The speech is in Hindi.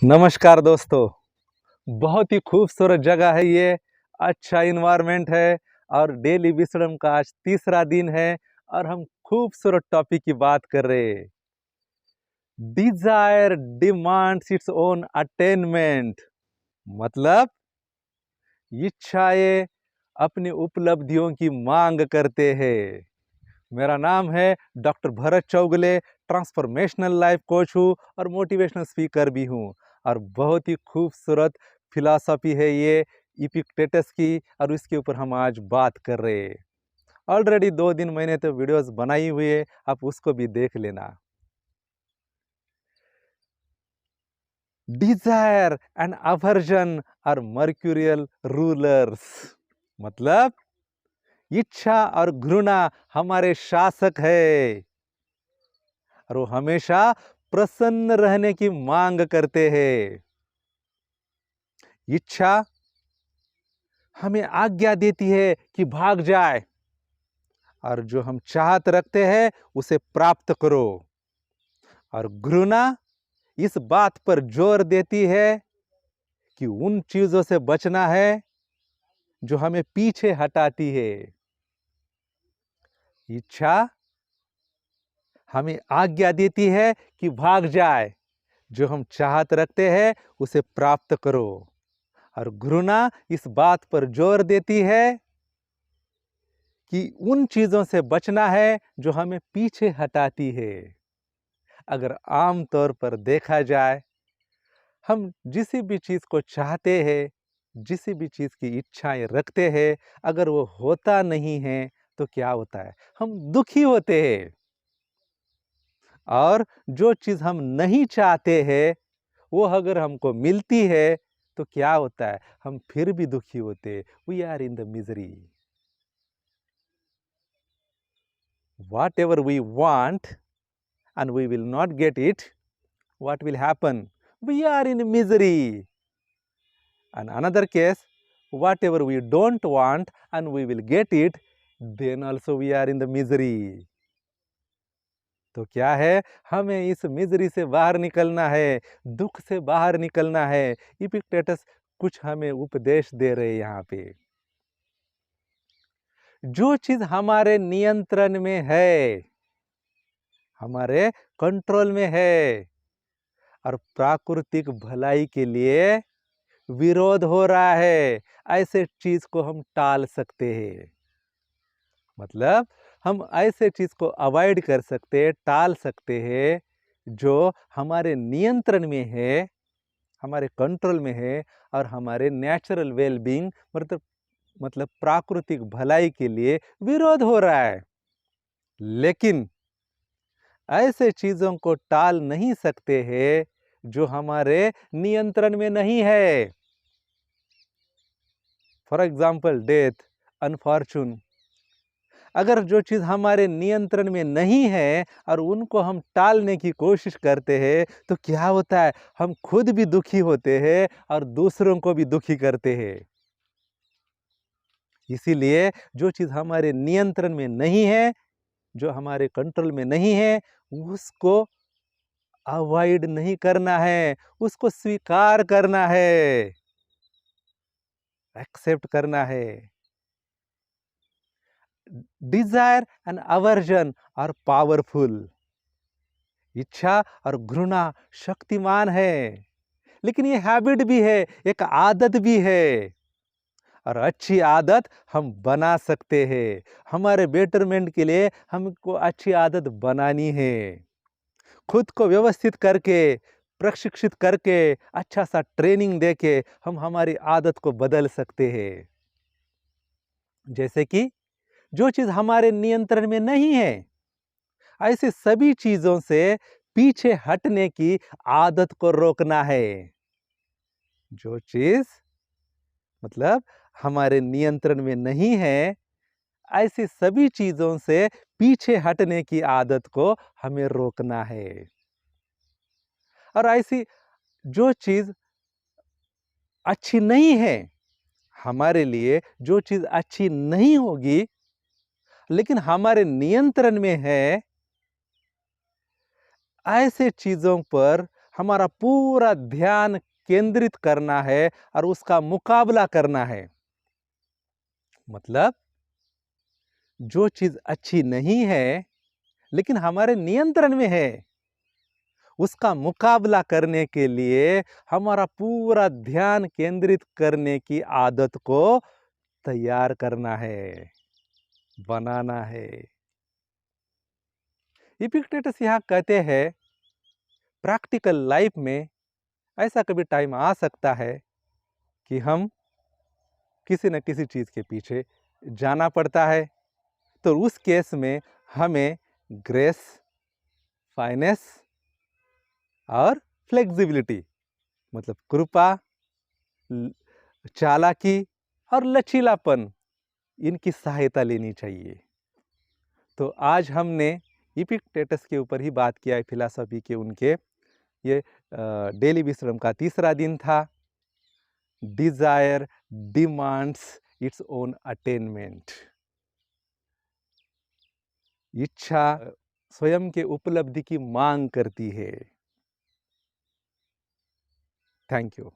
नमस्कार दोस्तों। बहुत ही खूबसूरत जगह है ये। अच्छा इन्वायरमेंट है और डेली विस्डम का आज तीसरा दिन है और हम खूबसूरत टॉपिक की बात कर रहे हैं। Desire demands its own attainment. मतलब इच्छाएं अपनी उपलब्धियों की मांग करते हैं। मेरा नाम है doctor Bharat Chougale. Transformational life coach हूँ और मोटिवेशनल स्पीकर भी हूँ। और बहुत ही खूबसूरत फिलॉसफी है ये इपिक्टेटस की, और इसके ऊपर हम आज बात कर रहे हैं। ऑलरेडी 2 दिन मैंने तो वीडियोस बनाई हुई है, आप उसको भी देख लेना। Desire and aversion are mercurial rulers. मतलब इच्छा और घृणा हमारे शासक है और वो हमेशा प्रसन्न रहने की मांग करते हैं। इच्छा हमें आज्ञा देती है कि भाग जाए, और जो हम चाहत रखते हैं उसे प्राप्त करो। और घृणा इस बात पर जोर देती है कि उन चीजों से बचना है जो हमें पीछे हटाती है। इच्छा हमें आज्ञा देती है कि भाग जाए, जो हम चाहत रखते हैं उसे प्राप्त करो। और घृणा इस बात पर जोर देती है कि उन चीजों से बचना है जो हमें पीछे हटाती है। अगर आम तौर पर देखा जाए, हम जिस भी चीज को चाहते हैं, जिस भी चीज की इच्छाएं रखते हैं, अगर वो होता नहीं है तो क्या होता है? हम दुखी होते हैं। और जो चीज हम नहीं चाहते हैं वो अगर हमको मिलती है तो क्या होता है? हम फिर भी दुखी होते हैं। We are in the misery. Whatever we want and we will not get it, what will happen? We are in misery. And another case, whatever we don't want and we will get it, then also we are in the misery. तो क्या है? हमें इस मिजरी से बाहर निकलना है, दुख से बाहर निकलना है। इपिक्टेटस कुछ हमें उपदेश दे रहे हैं यहाँ पे। जो चीज हमारे नियंत्रण में है, हमारे कंट्रोल में है, और प्राकृतिक भलाई के लिए विरोध हो रहा है, ऐसे चीज को हम टाल सकते हैं। मतलब हम ऐसे चीज को अवॉइड कर सकते हैं, टाल सकते हैं, जो हमारे नियंत्रण में है, हमारे कंट्रोल में है, और हमारे नेचुरल वेलबींग मतलब प्राकृतिक भलाई के लिए विरोध हो रहा है। लेकिन ऐसे चीजों को टाल नहीं सकते हैं जो हमारे नियंत्रण में नहीं है। For example death, unfortune. अगर जो चीज हमारे नियंत्रण में नहीं है और उनको हम टालने की कोशिश करते हैं तो क्या होता है? हम खुद भी दुखी होते हैं और दूसरों को भी दुखी करते हैं। इसीलिए जो चीज हमारे नियंत्रण में नहीं है, जो हमारे कंट्रोल में नहीं है, उसको अवॉइड नहीं करना है, उसको स्वीकार करना है, एक्सेप्ट करना है। Desire and aversion are powerful. इच्छा और घृणा शक्तिमान है, लेकिन ये हैबिट भी है, एक आदत भी है। और अच्छी आदत हम बना सकते हैं। हमारे बेटरमेंट के लिए हमको अच्छी आदत बनानी है। खुद को व्यवस्थित करके, प्रशिक्षित करके, अच्छा सा ट्रेनिंग देके हम हमारी आदत को बदल सकते हैं। जैसे कि जो चीज हमारे नियंत्रण में नहीं है, ऐसी सभी चीजों से पीछे हटने की आदत को रोकना है। जो चीज मतलब हमारे नियंत्रण में नहीं है, ऐसी सभी चीजों से पीछे हटने की आदत को हमें रोकना है। और ऐसी जो चीज अच्छी नहीं है, हमारे लिए जो चीज अच्छी नहीं होगी लेकिन हमारे नियंत्रण में है, ऐसे चीजों पर हमारा पूरा ध्यान केंद्रित करना है और उसका मुकाबला करना है। मतलब जो चीज अच्छी नहीं है लेकिन हमारे नियंत्रण में है, उसका मुकाबला करने के लिए हमारा पूरा ध्यान केंद्रित करने की आदत को तैयार करना है, बनाना है। इपिक्टेटस यहां कहते हैं प्रैक्टिकल लाइफ में ऐसा कभी टाइम आ सकता है कि हम किसी न किसी चीज के पीछे जाना पड़ता है, तो उस केस में हमें ग्रेस, फाइनेस और फ्लेक्सिबिलिटी मतलब कृपा, चालाकी और लचीलापन, इनकी सहायता लेनी चाहिए। तो आज हमने इपिक्टेटस के ऊपर ही बात किया है, फिलॉसफी के उनके। ये डेली विश्रम का तीसरा दिन था। Desire demands its own attainment. इच्छा स्वयं के उपलब्धि की मांग करती है। Thank you.